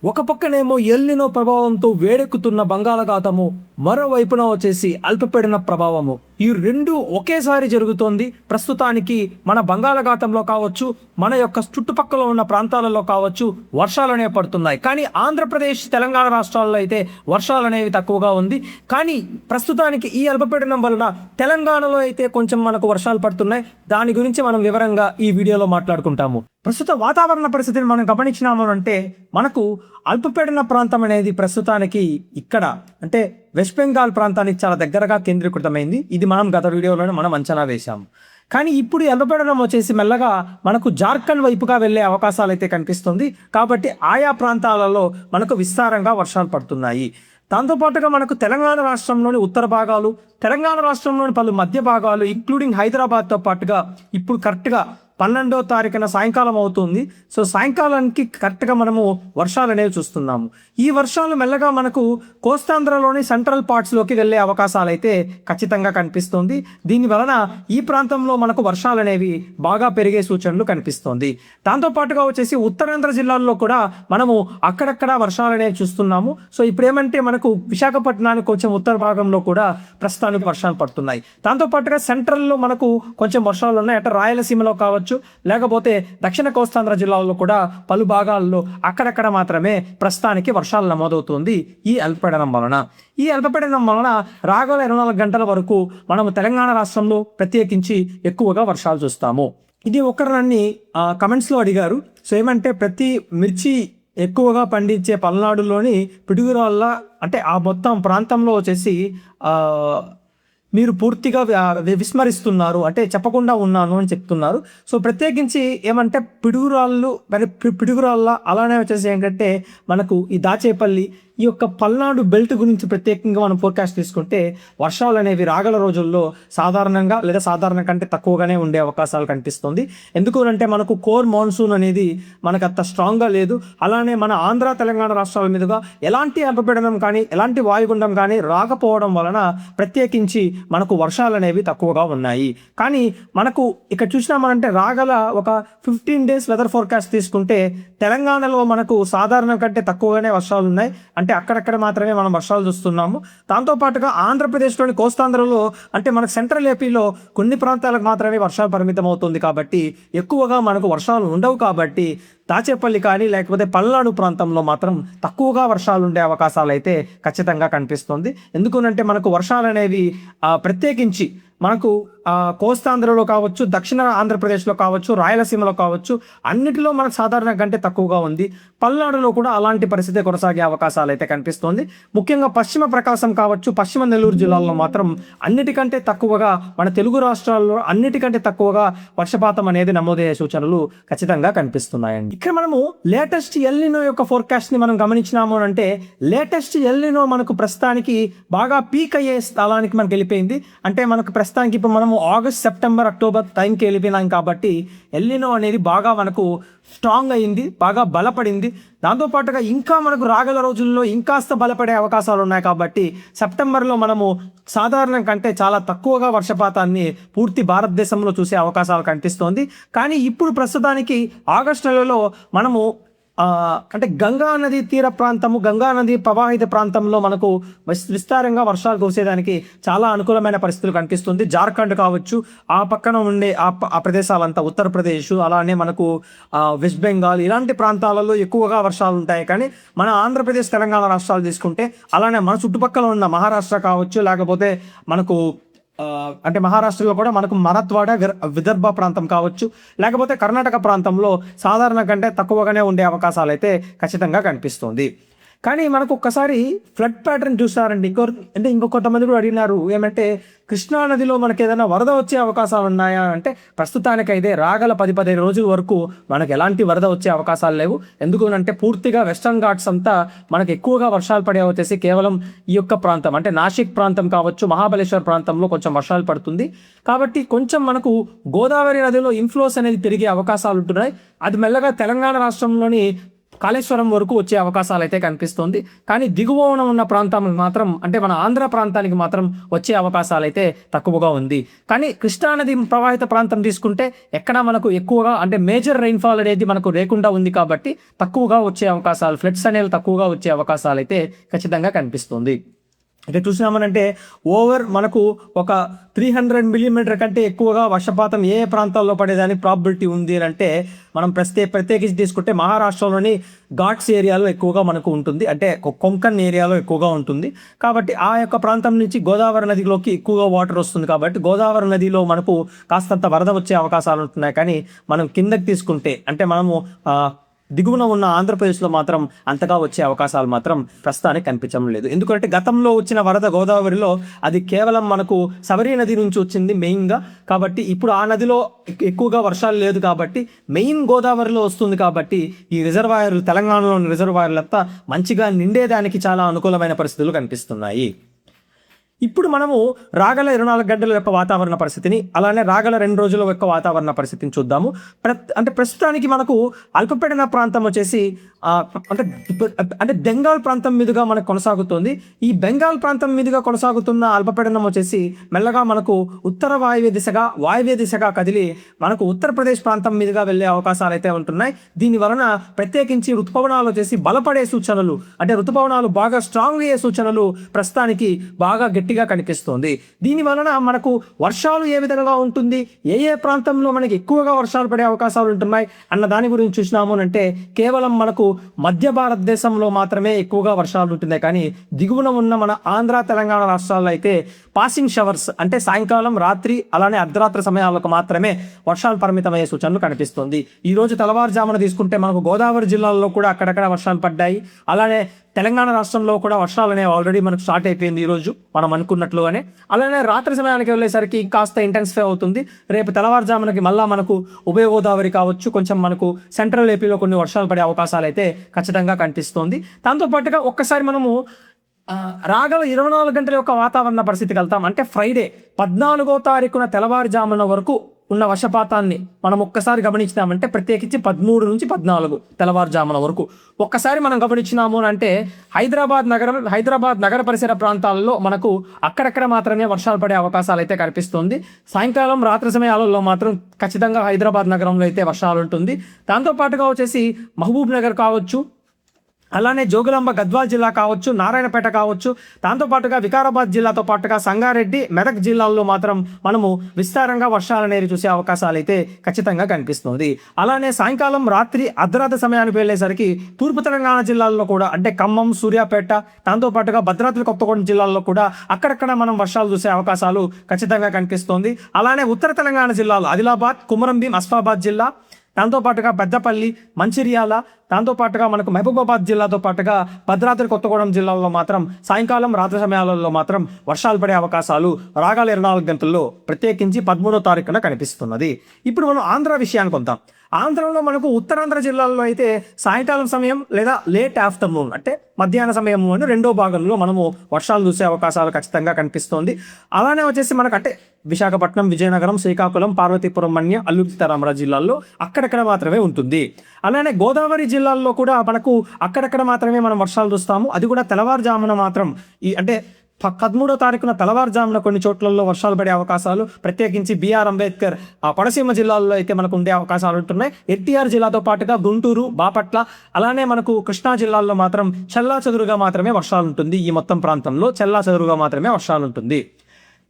ఒక పక్కనేమో ఎల్నినో ప్రభావంతో వేడెక్కుతున్న బంగాళాఖాతము, మరోవైపున వచ్చేసి అల్పపీడన ప్రభావము. ఈ రెండు ఒకేసారి జరుగుతోంది. ప్రస్తుతానికి మన బంగాళాఖాతంలో కావచ్చు, మన యొక్క చుట్టుపక్కల ఉన్న ప్రాంతాలలో కావచ్చు వర్షాలు అనేవి పడుతున్నాయి. కానీ ఆంధ్రప్రదేశ్, తెలంగాణ రాష్ట్రాల్లో అయితే వర్షాలు అనేవి తక్కువగా ఉంది. కానీ ప్రస్తుతానికి ఈ అల్పపీడనం వలన తెలంగాణలో అయితే కొంచెం మనకు వర్షాలు పడుతున్నాయి. దాని గురించి మనం వివరంగా ఈ వీడియోలో మాట్లాడుకుంటాము. ప్రస్తుత వాతావరణ పరిస్థితిని మనం గమనించినాము అంటే మనకు అల్పపీడన ప్రాంతం అనేది ప్రస్తుతానికి ఇక్కడ అంటే వెస్ట్ బెంగాల్ ప్రాంతానికి చాలా దగ్గరగా కేంద్రీకృతమైంది. ఇది మనం గత వీడియోలోనే మనం అంచనా వేశాము. కానీ ఇప్పుడు ఈ అల్పపీడనం వచ్చేసి మెల్లగా మనకు జార్ఖండ్ వైపుగా వెళ్ళే అవకాశాలు అయితే కనిపిస్తుంది. కాబట్టి ఆయా ప్రాంతాలలో మనకు విస్తారంగా వర్షాలు పడుతున్నాయి. దాంతోపాటుగా మనకు తెలంగాణ రాష్ట్రంలోని ఉత్తర భాగాలు, తెలంగాణ రాష్ట్రంలోని పలు మధ్య భాగాలు ఇంక్లూడింగ్ హైదరాబాద్తో పాటుగా ఇప్పుడు కరెక్ట్గా 12వ తారీఖున సాయంకాలం అవుతుంది. సో సాయంకాలానికి కరెక్ట్గా మనము వర్షాలు అనేవి చూస్తున్నాము. ఈ వర్షాలు మెల్లగా మనకు కోస్తాంధ్రలోని సెంట్రల్ పార్ట్స్లోకి వెళ్ళే అవకాశాలు అయితే ఖచ్చితంగా కనిపిస్తుంది. దీని వలన ఈ ప్రాంతంలో మనకు వర్షాలు అనేవి బాగా పెరిగే సూచనలు కనిపిస్తుంది. దాంతోపాటుగా వచ్చేసి ఉత్తరాంధ్ర జిల్లాల్లో కూడా మనము అక్కడక్కడ వర్షాలు అనేవి చూస్తున్నాము. సో ఇప్పుడు ఏమంటే మనకు విశాఖపట్నానికి కొంచెం ఉత్తర భాగంలో కూడా ప్రస్తుతానికి వర్షాలు పడుతున్నాయి. దాంతోపాటుగా సెంట్రల్లో మనకు కొంచెం వర్షాలు ఉన్నాయి. అంటే రాయలసీమలో కావచ్చు, లేకపోతే దక్షిణ కోస్తాంధ్ర జిల్లాల్లో కూడా పలు భాగాల్లో అక్కడక్కడ మాత్రమే ప్రస్తుతానికి వర్షాలు నమోదవుతుంది ఈ అల్పపీడనం వలన. ఈ అల్పపీడనం వలన రాగల 24 గంటల వరకు మనము తెలంగాణ రాష్ట్రంలో ప్రత్యేకించి ఎక్కువగా వర్షాలు చూస్తాము. ఇది ఒకరిని కమెంట్స్లో అడిగారు. సో ఏమంటే ప్రతి మిర్చి ఎక్కువగా పండించే పల్నాడులోని పిడుగురాళ్ళ అంటే ఆ మొత్తం ప్రాంతంలో వచ్చేసి మీరు పూర్తిగా విస్మరిస్తున్నారు, అంటే చెప్పకుండా ఉన్నాను అని చెప్తున్నారు. సో ప్రత్యేకించి ఏమంటే పిడుగురాళ్ళు మరి పిడుగురాళ్ళ అలానే వచ్చేసి ఏంటంటే మనకు ఈ దాచేపల్లి ఈ యొక్క పల్నాడు బెల్ట్ గురించి ప్రత్యేకంగా మనం ఫోర్కాస్ట్ తీసుకుంటే వర్షాలు అనేవి రాగల రోజుల్లో సాధారణంగా లేదా సాధారణ కంటే తక్కువగానే ఉండే అవకాశాలు కనిపిస్తుంది. ఎందుకు అంటే మనకు కోర్ మాన్సూన్ అనేది మనకు అంత స్ట్రాంగ్గా లేదు. అలానే మన ఆంధ్ర తెలంగాణ రాష్ట్రాల మీదుగా ఎలాంటి అల్పపీడనం కానీ ఎలాంటి వాయుగుండం కానీ రాకపోవడం వలన ప్రత్యేకించి మనకు వర్షాలు అనేవి తక్కువగా ఉన్నాయి. కానీ మనకు ఇక్కడ చూసినామంటే రాగల ఒక 15 days వెదర్ ఫోర్కాస్ట్ తీసుకుంటే తెలంగాణలో మనకు సాధారణ కంటే తక్కువగానే వర్షాలు ఉన్నాయి. అంటే అక్కడక్కడ మాత్రమే మనం వర్షాలు చూస్తున్నాము. దాంతోపాటుగా ఆంధ్రప్రదేశ్లోని కోస్తాంధ్రలో అంటే మనకు సెంట్రల్ ఏపీలో కొన్ని ప్రాంతాలకు మాత్రమే వర్షాలు పరిమితం అవుతుంది. కాబట్టి ఎక్కువగా మనకు వర్షాలు ఉండవు. కాబట్టి దాచేపల్లి కానీ లేకపోతే పల్నాడు ప్రాంతంలో మాత్రం తక్కువగా వర్షాలు ఉండే అవకాశాలు అయితే ఖచ్చితంగా కనిపిస్తుంది. ఎందుకంటే మనకు వర్షాలు అనేవి ప్రత్యేకించి మనకు కోస్తాంధ్రలో కావచ్చు, దక్షిణ ఆంధ్రప్రదేశ్లో కావచ్చు, రాయలసీమలో కావచ్చు అన్నిటిలో మనకు సాధారణ కంటే తక్కువగా ఉంది. పల్నాడులో కూడా అలాంటి పరిస్థితి కొనసాగే అవకాశాలు అయితే కనిపిస్తుంది. ముఖ్యంగా పశ్చిమ ప్రకాశం కావచ్చు, పశ్చిమ నెల్లూరు జిల్లాల్లో మాత్రం అన్నిటికంటే తక్కువగా మన తెలుగు రాష్ట్రాల్లో అన్నిటికంటే తక్కువగా వర్షపాతం అనేది నమోదయ్యే సూచనలు ఖచ్చితంగా కనిపిస్తున్నాయండి. ఇక్కడ మనము లేటెస్ట్ ఎల్నినో యొక్క ఫోర్కాస్ట్ ని మనం గమనించినాము అంటే లేటెస్ట్ ఎల్నినో మనకు ప్రస్తుతానికి బాగా పీక్ అయ్యే స్థలానికి మనకు వెళ్ళిపోయింది. అంటే మనకు ప్రస్తుతానికి ఇప్పుడు మనము ఆగస్ట్, సెప్టెంబర్, అక్టోబర్ టైంకి వెళ్ళిపోయినాం. కాబట్టి ఎల్నినో అనేది బాగా మనకు స్ట్రాంగ్ అయింది, బాగా బలపడింది. దాంతోపాటుగా ఇంకా మనకు రాగల రోజుల్లో ఇంకాస్త బలపడే అవకాశాలు ఉన్నాయి. కాబట్టి సెప్టెంబర్లో మనము సాధారణం కంటే చాలా తక్కువగా వర్షపాతాన్ని పూర్తి భారతదేశంలో చూసే అవకాశాలు కనిపిస్తోంది. కానీ ఇప్పుడు ప్రస్తుతానికి ఆగస్టు నెలలో మనము అంటే గంగా నది తీర ప్రాంతము, గంగా నది ప్రవాహిత ప్రాంతంలో మనకు విస్తారంగా వర్షాలు కురిసేదానికి చాలా అనుకూలమైన పరిస్థితులు కనిపిస్తుంది. జార్ఖండ్ కావచ్చు, ఆ పక్కన ఉండే ఆ ప్రదేశాలంతా ఉత్తరప్రదేశ్, అలానే మనకు వెస్ట్ బెంగాల్ ఇలాంటి ప్రాంతాలలో ఎక్కువగా వర్షాలు ఉంటాయి. కానీ మన ఆంధ్రప్రదేశ్, తెలంగాణ రాష్ట్రాలు తీసుకుంటే అలానే మన చుట్టుపక్కల ఉన్న మహారాష్ట్ర కావచ్చు, లేకపోతే మనకు అంటే మహారాష్ట్రలో కూడా మనకు మరాఠ్వాడ, విదర్భ ప్రాంతం కావచ్చు, లేకపోతే కర్ణాటక ప్రాంతంలో సాధారణ కంటే తక్కువగానే ఉండే అవకాశాలు అయితే ఖచ్చితంగా కనిపిస్తుంది. కానీ మనకు ఒక్కసారి ఫ్లడ్ ప్యాటర్న్ చూస్తారండి. ఇంకో కొంతమంది కూడా అడిగినారు ఏమంటే కృష్ణా నదిలో మనకి ఏదైనా వరద వచ్చే అవకాశాలు ఉన్నాయా అంటే ప్రస్తుతానికైతే రాగల 10-15 రోజుల వరకు మనకు ఎలాంటి వరద వచ్చే అవకాశాలు లేవు. ఎందుకంటే పూర్తిగా వెస్టర్న్ ఘాట్స్ అంతా మనకు ఎక్కువగా వర్షాలు పడే వచ్చేసి కేవలం ఈ యొక్క ప్రాంతం అంటే నాసిక్ ప్రాంతం కావచ్చు, మహాబలేశ్వర్ ప్రాంతంలో కొంచెం వర్షాలు పడుతుంది. కాబట్టి కొంచెం మనకు గోదావరి నదిలో ఇన్ఫ్లోస్ అనేది పెరిగే అవకాశాలు ఉంటున్నాయి. అది మెల్లగా తెలంగాణ రాష్ట్రంలోని కాళేశ్వరం వరకు వచ్చే అవకాశాలు అయితే కనిపిస్తుంది. కానీ దిగువన ఉన్న ప్రాంతం మాత్రం అంటే మన ఆంధ్ర ప్రాంతానికి మాత్రం వచ్చే అవకాశాలు అయితే తక్కువగా ఉంది. కానీ కృష్ణా నది ప్రవాహిత ప్రాంతం తీసుకుంటే ఎక్కడ మనకు ఎక్కువగా అంటే మేజర్ రైన్ఫాల్ అనేది మనకు లేకుండా ఉంది కాబట్టి తక్కువగా వచ్చే అవకాశాలు, ఫ్లడ్స్ అనేవి తక్కువగా వచ్చే అవకాశాలు అయితే ఖచ్చితంగా కనిపిస్తుంది. అంటే చూసినామనంటే మనకు ఒక 300 మిల్లీమీటర్ కంటే ఎక్కువగా వర్షపాతం ఏ ప్రాంతాల్లో పడేదానికి ప్రాబిలిటీ ఉంది అని అంటే మనం ప్రత్యేకించి తీసుకుంటే మహారాష్ట్రలోని ఘాట్స్ ఏరియాలో ఎక్కువగా మనకు ఉంటుంది, అంటే కొంకన్ ఏరియాలో ఎక్కువగా ఉంటుంది. కాబట్టి ఆ యొక్క ప్రాంతం నుంచి గోదావరి నదిలోకి ఎక్కువగా వాటర్ వస్తుంది కాబట్టి గోదావరి నదిలో మనకు కాస్తంత వరద వచ్చే అవకాశాలు ఉంటున్నాయి. కానీ మనం కిందకి తీసుకుంటే అంటే మనము దిగువన ఉన్న ఆంధ్రప్రదేశ్లో మాత్రం అంతగా వచ్చే అవకాశాలు మాత్రం ప్రస్తుతానికి కనిపించడం లేదు. ఎందుకంటే గతంలో వచ్చిన వరద గోదావరిలో అది కేవలం మనకు శబరి నది నుంచి వచ్చింది మెయిన్గా. కాబట్టి ఇప్పుడు ఆ నదిలో ఎక్కువగా వర్షాలు లేదు కాబట్టి మెయిన్ గోదావరిలో వస్తుంది కాబట్టి ఈ రిజర్వాయర్లు, తెలంగాణలోని రిజర్వాయర్లంతా మంచిగా నిండేదానికి చాలా అనుకూలమైన పరిస్థితులు కనిపిస్తున్నాయి. ఇప్పుడు మనము రాగల 24 గంటల యొక్క వాతావరణ పరిస్థితిని, అలానే రాగల 2 రోజుల యొక్క వాతావరణ పరిస్థితిని చూద్దాము. అంటే ప్రస్తుతానికి మనకు అల్పపీడన ప్రాంతం వచ్చేసి అంటే బెంగాల్ ప్రాంతం మీదుగా మనకు కొనసాగుతుంది. ఈ బెంగాల్ ప్రాంతం మీదుగా కొనసాగుతున్న అల్పపీడనం వచ్చేసి మెల్లగా మనకు ఉత్తర వాయువ్య దిశగా కదిలి మనకు ఉత్తరప్రదేశ్ ప్రాంతం మీదుగా వెళ్ళే అవకాశాలు అయితే ఉంటున్నాయి. దీని వలన ప్రత్యేకించి ఋతుపవనాలు వచ్చేసి బలపడే సూచనలు, అంటే ఋతుపవనాలు బాగా స్ట్రాంగ్ అయ్యే సూచనలు ప్రస్తుతానికి బాగా గట్టిగా కనిపిస్తుంది. దీని వలన మనకు వర్షాలు ఏ విధంగా ఉంటుంది, ఏ ప్రాంతంలో మనకి ఎక్కువగా వర్షాలు పడే అవకాశాలు ఉంటున్నాయి అన్న దాని గురించి చూసినాము అంటే కేవలం మనకు మధ్య భారతదేశంలో మాత్రమే ఎక్కువగా వర్షాలు ఉంటున్నాయి. కానీ దిగువన ఉన్న మన ఆంధ్ర, తెలంగాణ రాష్ట్రాల్లో అయితే పాసింగ్ షవర్స్ అంటే సాయంకాలం, రాత్రి, అలానే అర్ధరాత్రి సమయాలకు మాత్రమే వర్షాలు పరిమితమయ్యే సూచనలు కనిపిస్తుంది. ఈ రోజు తెల్లవారుజామున తీసుకుంటే మనకు గోదావరి జిల్లాల్లో కూడా అక్కడక్కడ వర్షాలు పడ్డాయి. అలానే తెలంగాణ రాష్ట్రంలో కూడా వర్షాలు అనేవి ఆల్రెడీ మనకు స్టార్ట్ అయిపోయింది ఈరోజు మనం అనుకున్నట్లుగానే. అలానే రాత్రి సమయానికి వెళ్ళేసరికి కాస్త ఇంటెన్సిఫై అవుతుంది. రేపు తెల్లవారుజామునకి మళ్ళీ మనకు ఉభయ గోదావరి కావచ్చు, కొంచెం మనకు సెంట్రల్ ఏపీలో కొన్ని వర్షాలు పడే అవకాశాలు అయితే ఖచ్చితంగా కనిపిస్తుంది. దాంతోపాటుగా ఒక్కసారి మనము రాగల 24 గంటల యొక్క వాతావరణ పరిస్థితికి వెళ్తాం. అంటే ఫ్రైడే 14వ తారీఖున తెల్లవారుజామున వరకు ఉన్న వర్షపాతాన్ని మనం ఒక్కసారి గమనించినామంటే ప్రత్యేకించి 13 నుంచి 14 తెల్లవారుజామున వరకు ఒక్కసారి మనం గమనించినాము అంటే హైదరాబాద్ నగర పరిసర ప్రాంతాల్లో మనకు అక్కడక్కడ మాత్రమే వర్షాలు పడే అవకాశాలు అయితే కనిపిస్తుంది. సాయంకాలం, రాత్రి సమయాలలో మాత్రం ఖచ్చితంగా హైదరాబాద్ నగరంలో అయితే వర్షాలు ఉంటుంది. దాంతోపాటుగా వచ్చేసి మహబూబ్ నగర్ కావచ్చు, అలానే జోగులాంబ గద్వాల్ జిల్లా కావచ్చు, నారాయణపేట కావచ్చు, దాంతోపాటుగా వికారాబాద్ జిల్లాతో పాటుగా సంగారెడ్డి, మెదక్ జిల్లాల్లో మాత్రం మనము విస్తారంగా వర్షాలు అనేవి చూసే అవకాశాలు అయితే ఖచ్చితంగా కనిపిస్తుంది. అలానే సాయంకాలం, రాత్రి, అర్ధరాత్రి సమయానికి వెళ్ళేసరికి తూర్పు తెలంగాణ జిల్లాల్లో కూడా అంటే ఖమ్మం, సూర్యాపేట, దాంతోపాటుగా భద్రాద్రి కొత్తగూడెం జిల్లాల్లో కూడా అక్కడక్కడ మనం వర్షాలు చూసే అవకాశాలు ఖచ్చితంగా కనిపిస్తుంది. అలానే ఉత్తర తెలంగాణ జిల్లాలో ఆదిలాబాద్, కుమరంభీం, ఆసిఫాబాద్ జిల్లా, దాంతోపాటుగా పెద్దపల్లి, మంచిర్యాల, దాంతోపాటుగా మనకు మహబూబాబాద్ జిల్లాతో పాటుగా భద్రాద్రి కొత్తగూడెం జిల్లాల్లో మాత్రం సాయంకాలం, రాత్రి సమయాలలో మాత్రం వర్షాలు పడే అవకాశాలు రాగల 24 గంటల్లో ప్రత్యేకించి 13వ తారీఖున కనిపిస్తున్నది. ఇప్పుడు మనం ఆంధ్ర విషయానికి వద్దాం. ఆంధ్రలో మనకు ఉత్తరాంధ్ర జిల్లాల్లో అయితే సాయంకాలం సమయం లేదా లేట్ ఆఫ్టర్నూన్ అంటే మధ్యాహ్న సమయంలోని 2వ భాగంలో మనము వర్షాలు చూసే అవకాశాలు ఖచ్చితంగా కనిపిస్తుంది. అలానే వచ్చేసి మనకు అంటే విశాఖపట్నం, విజయనగరం, శ్రీకాకుళం, పార్వతీపురం, మన్యం, అల్లూరి సీతారామరాజు జిల్లాల్లో అక్కడక్కడ మాత్రమే ఉంటుంది. అలానే గోదావరి జిల్లాల్లో కూడా మనకు అక్కడక్కడ మాత్రమే మనం వర్షాలు చూస్తాము. అది కూడా తెల్లవారుజామున మాత్రం అంటే 13వ తారీఖున తెల్లవారుజామున కొన్ని చోట్లలో వర్షాలు పడే అవకాశాలు ప్రత్యేకించి బిఆర్ అంబేద్కర్ కోనసీమ జిల్లాల్లో అయితే మనకు ఉండే అవకాశాలు ఉంటున్నాయి. ఎన్టీఆర్ జిల్లాతో పాటుగా గుంటూరు, బాపట్ల, అలానే మనకు కృష్ణా జిల్లాల్లో మాత్రం చెల్లాచెదురుగా మాత్రమే వర్షాలు ఉంటుంది. ఈ మొత్తం ప్రాంతంలో చెల్లాచెదురుగా మాత్రమే వర్షాలు ఉంటుంది.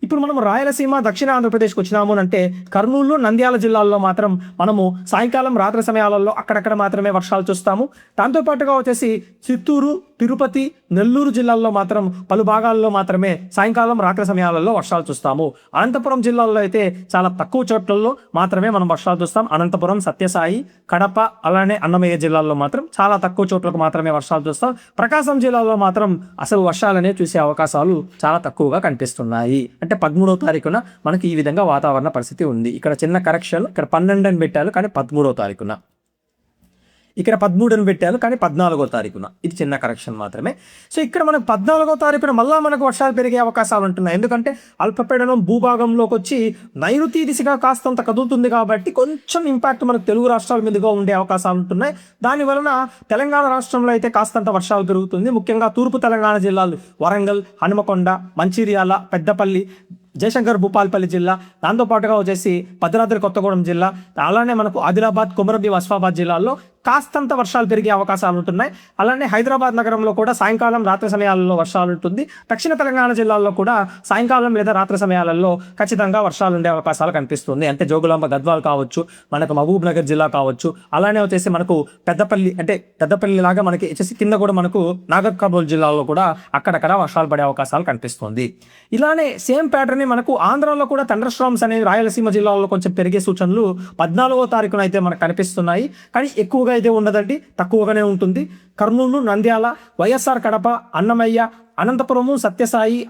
ఇప్పుడు మనం రాయలసీమ, దక్షిణ ఆంధ్రప్రదేశ్కి వచ్చినాము అంటే కర్నూలు, నంద్యాల జిల్లాల్లో మాత్రం మనము సాయంకాలం, రాత్రి సమయాలలో అక్కడక్కడ మాత్రమే వర్షాలు చూస్తాము. దాంతోపాటుగా వచ్చేసి చిత్తూరు, తిరుపతి, నెల్లూరు జిల్లాల్లో మాత్రం పలు భాగాల్లో మాత్రమే సాయంకాలం, రాత్రి సమయాలలో వర్షాలు చూస్తాము. అనంతపురం జిల్లాలో అయితే చాలా తక్కువ చోట్లలో మాత్రమే మనం వర్షాలు చూస్తాం. అనంతపురం, సత్యసాయి, కడప, అలానే అన్నమయ్య జిల్లాల్లో మాత్రం చాలా తక్కువ చోట్లకు మాత్రమే వర్షాలు చూస్తాం. ప్రకాశం జిల్లాలో మాత్రం అసలు వర్షాలనే చూసే అవకాశాలు చాలా తక్కువగా కనిపిస్తున్నాయి. అంటే 13వ తారీఖున మనకి ఈ విధంగా వాతావరణ పరిస్థితి ఉంది. ఇక్కడ చిన్న కరెక్షన్, ఇక్కడ 12 అని పెట్టారు కానీ 13వ తారీఖున. ఇక్కడ 13 పెట్టాను, కానీ 14వ తారీఖున. ఇది చిన్న కరెక్షన్ మాత్రమే. సో ఇక్కడ మనకు 14వ తారీఖున మళ్ళీ మనకు వర్షాలు పెరిగే అవకాశాలు ఉంటున్నాయి. ఎందుకంటే అల్పపీడనం భూభాగంలోకి వచ్చి నైరుతి దిశగా కాస్తంత కదులుతుంది కాబట్టి కొంచెం ఇంపాక్ట్ మనకు తెలుగు రాష్ట్రాల మీదుగా ఉండే అవకాశాలు ఉంటున్నాయి. దాని వలన తెలంగాణ రాష్ట్రంలో అయితే కాస్తంత వర్షాలు పెరుగుతుంది. ముఖ్యంగా తూర్పు తెలంగాణ జిల్లాలు వరంగల్, హనుమకొండ, మంచిర్యాల, పెద్దపల్లి, జయశంకర్ భూపాల్పల్లి జిల్లా, దాంతోపాటుగా వచ్చేసి భద్రాద్రి కొత్తగూడెం జిల్లా, అలానే మనకు ఆదిలాబాద్, కొమరంభీం, ఆసిఫాబాద్ జిల్లాల్లో కాస్తంత వర్షాలు పెరిగే అవకాశాలు ఉంటున్నాయి. అలానే హైదరాబాద్ నగరంలో కూడా సాయంకాలం రాత్రి సమయాలలో వర్షాలు ఉంటుంది. దక్షిణ తెలంగాణ జిల్లాల్లో కూడా సాయంకాలం లేదా రాత్రి సమయాలలో ఖచ్చితంగా వర్షాలు ఉండే అవకాశాలు కనిపిస్తుంది. అంటే జోగులాంబ, గద్వాల్ కావచ్చు, మనకు మహబూబ్ నగర్ జిల్లా కావచ్చు, అలానే వచ్చేసి మనకు పెద్దపల్లి లాగా మనకి వచ్చేసి కింద కూడా మనకు నాగర్ కర్నూలు జిల్లాలో కూడా అక్కడక్కడ వర్షాలు పడే అవకాశాలు కనిపిస్తుంది. ఇలానే సేమ్ ప్యాటర్న్ మనకు ఆంధ్రాలో కూడా థండర్ స్టార్మ్స్ అనేవి రాయలసీమ జిల్లాలో కొంచెం పెరిగే సూచనలు 14వ తారీఖున అయితే మనకు కనిపిస్తున్నాయి. కానీ ఎక్కువగా అయితే ఉండదండి, తక్కువగానే ఉంటుంది. కర్నూలు, నంద్యాల, వైఎస్ఆర్ కడప, అన్నమయ్య, అనంతపురము, సత్యసాయి,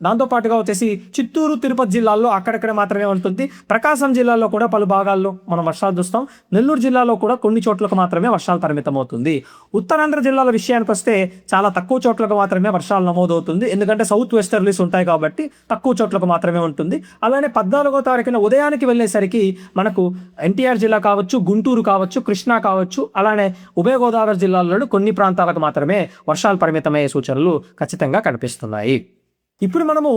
దాంతోపాటుగా వచ్చేసి చిత్తూరు, తిరుపతి జిల్లాల్లో అక్కడక్కడ మాత్రమే ఉంటుంది. ప్రకాశం జిల్లాలో కూడా పలు భాగాల్లో మనం వర్షాలు చూస్తాం. నెల్లూరు జిల్లాలో కూడా కొన్ని చోట్లకు మాత్రమే వర్షాలు పరిమితం అవుతుంది. ఉత్తరాంధ్ర జిల్లాల విషయానికి వస్తే చాలా తక్కువ చోట్లకు మాత్రమే వర్షాలు నమోదవుతుంది. ఎందుకంటే సౌత్ వెస్టర్లీస్ ఉంటాయి కాబట్టి తక్కువ చోట్లకు మాత్రమే ఉంటుంది. అలానే 14వ తారీఖున ఉదయానికి వెళ్ళేసరికి మనకు ఎన్టీఆర్ జిల్లా కావచ్చు, గుంటూరు కావచ్చు, కృష్ణా కావచ్చు, అలానే ఉభయ గోదావరి జిల్లాల్లో కొన్ని ప్రాంతాలకు మాత్రమే వర్షాలు పరిమితమయ్యే సూచనలు ఖచ్చితంగా కనిపిస్తున్నాయి. ఇప్పుడు మనము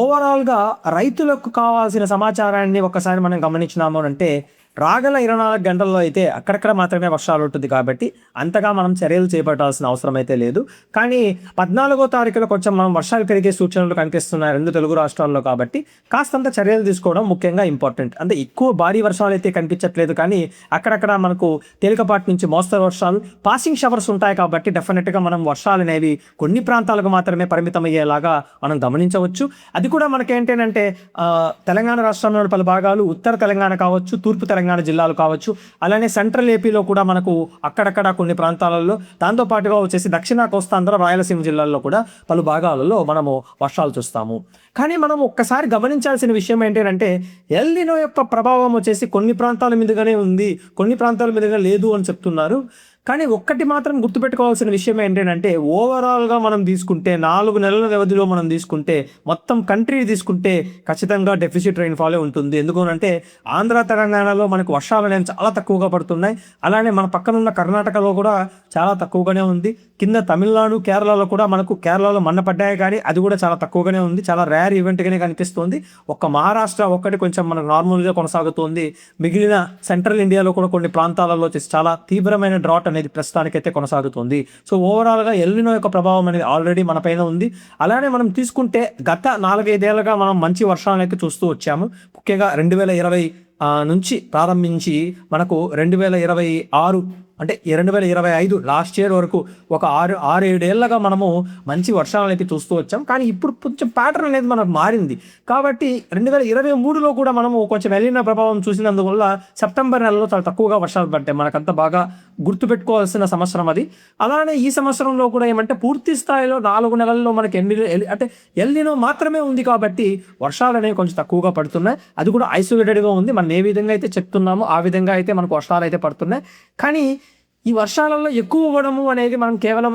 ఓవరాల్గా రైతులకు కావాల్సిన సమాచారాన్ని ఒకసారి మనం గమనించినాము అంటే రాగల 24 గంటల్లో అయితే అక్కడక్కడ మాత్రమే వర్షాలు ఉంటుంది కాబట్టి అంతగా మనం చర్యలు చేపట్టాల్సిన అవసరం అయితే లేదు. కానీ 14వ తారీఖులో కొంచెం మనం వర్షాలు పెరిగే సూచనలు కనిపిస్తున్నాయి 2 తెలుగు రాష్ట్రాల్లో కాబట్టి కాస్తంత చర్యలు తీసుకోవడం ముఖ్యంగా ఇంపార్టెంట్. అంటే ఎక్కువ భారీ వర్షాలు అయితే కనిపించట్లేదు, కానీ అక్కడక్కడ మనకు తేలికపాటి నుంచి మోస్తరు వర్షాలు, పాసింగ్ షవర్స్ ఉంటాయి కాబట్టి డెఫినెట్గా మనం వర్షాలు అనేవి కొన్ని ప్రాంతాలకు మాత్రమే పరిమితం అయ్యేలాగా మనం గమనించవచ్చు. అది కూడా మనకేంటంటే తెలంగాణ రాష్ట్రంలోని పలు భాగాలు, ఉత్తర తెలంగాణ కావచ్చు, తూర్పు తెలంగాణ జిల్లాలు కావచ్చు, అలానే సెంట్రల్ ఏపీలో కూడా మనకు అక్కడక్కడ కొన్ని ప్రాంతాలలో, దాంతోపాటుగా వచ్చేసి దక్షిణ కోస్తాంధ్ర, రాయలసీమ జిల్లాల్లో కూడా పలు భాగాలలో మనము వర్షాలు చూస్తాము. కానీ మనం ఒక్కసారి గమనించాల్సిన విషయం ఏంటంటే ఎల్ నినో యొక్క ప్రభావం వచ్చేసి కొన్ని ప్రాంతాల మీదుగానే ఉంది, కొన్ని ప్రాంతాల మీదుగా లేదు అని చెప్తున్నారు. కానీ ఒక్కటి మాత్రం గుర్తుపెట్టుకోవాల్సిన విషయం ఏంటంటే ఓవరాల్గా మనం తీసుకుంటే 4 నెలల వ్యవధిలో మనం తీసుకుంటే మొత్తం కంట్రీ తీసుకుంటే ఖచ్చితంగా డెఫిసిట్ రైన్ఫాలే ఉంటుంది. ఎందుకంటే ఆంధ్ర తెలంగాణలో మనకు వర్షాలు అనేవి చాలా తక్కువగా పడుతున్నాయి. అలానే మన పక్కనున్న కర్ణాటకలో కూడా చాలా తక్కువగానే ఉంది. కింద తమిళనాడు, కేరళలో కూడా మనకు కేరళలో మన్న పడ్డాయి, కానీ అది కూడా చాలా తక్కువగానే ఉంది, చాలా రేర్ ఈవెంట్గానే కనిపిస్తుంది. ఒక్క మహారాష్ట్ర ఒక్కటి కొంచెం మనకు నార్మల్గా కొనసాగుతుంది. మిగిలిన సెంట్రల్ ఇండియాలో కూడా కొన్ని ప్రాంతాలలో వచ్చేసి చాలా తీవ్రమైన డ్రాట్ అనేది ప్రస్తుతానికైతే కొనసాగుతుంది. సో ఓవరాల్గా ఎల్ నినో యొక్క ప్రభావం అనేది ఆల్రెడీ మన పైన ఉంది. అలానే మనం తీసుకుంటే గత 4-5 ఏళ్ళగా మనం మంచి వర్షాలను అయితే చూస్తూ వచ్చాము. ముఖ్యంగా 2020 నుంచి ప్రారంభించి మనకు 2026 అంటే 2025 లాస్ట్ ఇయర్ వరకు ఒక 6-7 ఏళ్ళగా మనము మంచి వర్షాలను అయితే చూస్తూ వచ్చాం. కానీ ఇప్పుడు కొంచెం ప్యాటర్న్ అనేది మనకు మారింది కాబట్టి 2023లో కూడా మనము కొంచెం ఎలినా ప్రభావం చూసినందువల్ల సెప్టెంబర్ నెలలో చాలా తక్కువగా వర్షాలు పడ్డాయి. మనకంతా బాగా గుర్తుపెట్టుకోవాల్సిన సంవత్సరం అది. అలానే ఈ సంవత్సరంలో కూడా ఏమంటే పూర్తి స్థాయిలో 4 నెలల్లో మనకి అంటే ఎల్ నినో మాత్రమే ఉంది కాబట్టి వర్షాలు అనేవి కొంచెం తక్కువగా పడుతున్నాయి. అది కూడా ఐసోలేటెడ్గా ఉంది. మనం ఏ విధంగా అయితే చెప్తున్నామో ఆ విధంగా అయితే మనకు వర్షాలు అయితే పడుతున్నాయి. కానీ ఈ వర్షాలలో ఎక్కువ అవ్వడము అనేది మనం కేవలం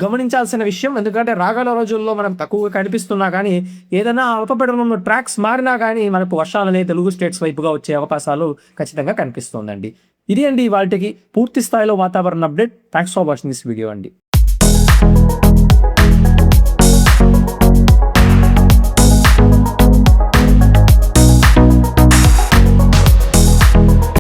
గమనించాల్సిన విషయం. ఎందుకంటే రాగల రోజుల్లో మనం తక్కువగా కనిపిస్తున్నా కానీ ఏదైనా అల్పపీడనంలో ట్రాక్స్ మారినా కానీ మనకు వర్షాలు అనేవి తెలుగు స్టేట్స్ వైపుగా వచ్చే అవకాశాలు ఖచ్చితంగా కనిపిస్తుందండి. ఇది అండి ఇవాళకి పూర్తి స్థాయిలో వాతావరణ update. Thanks for watching this video అండి.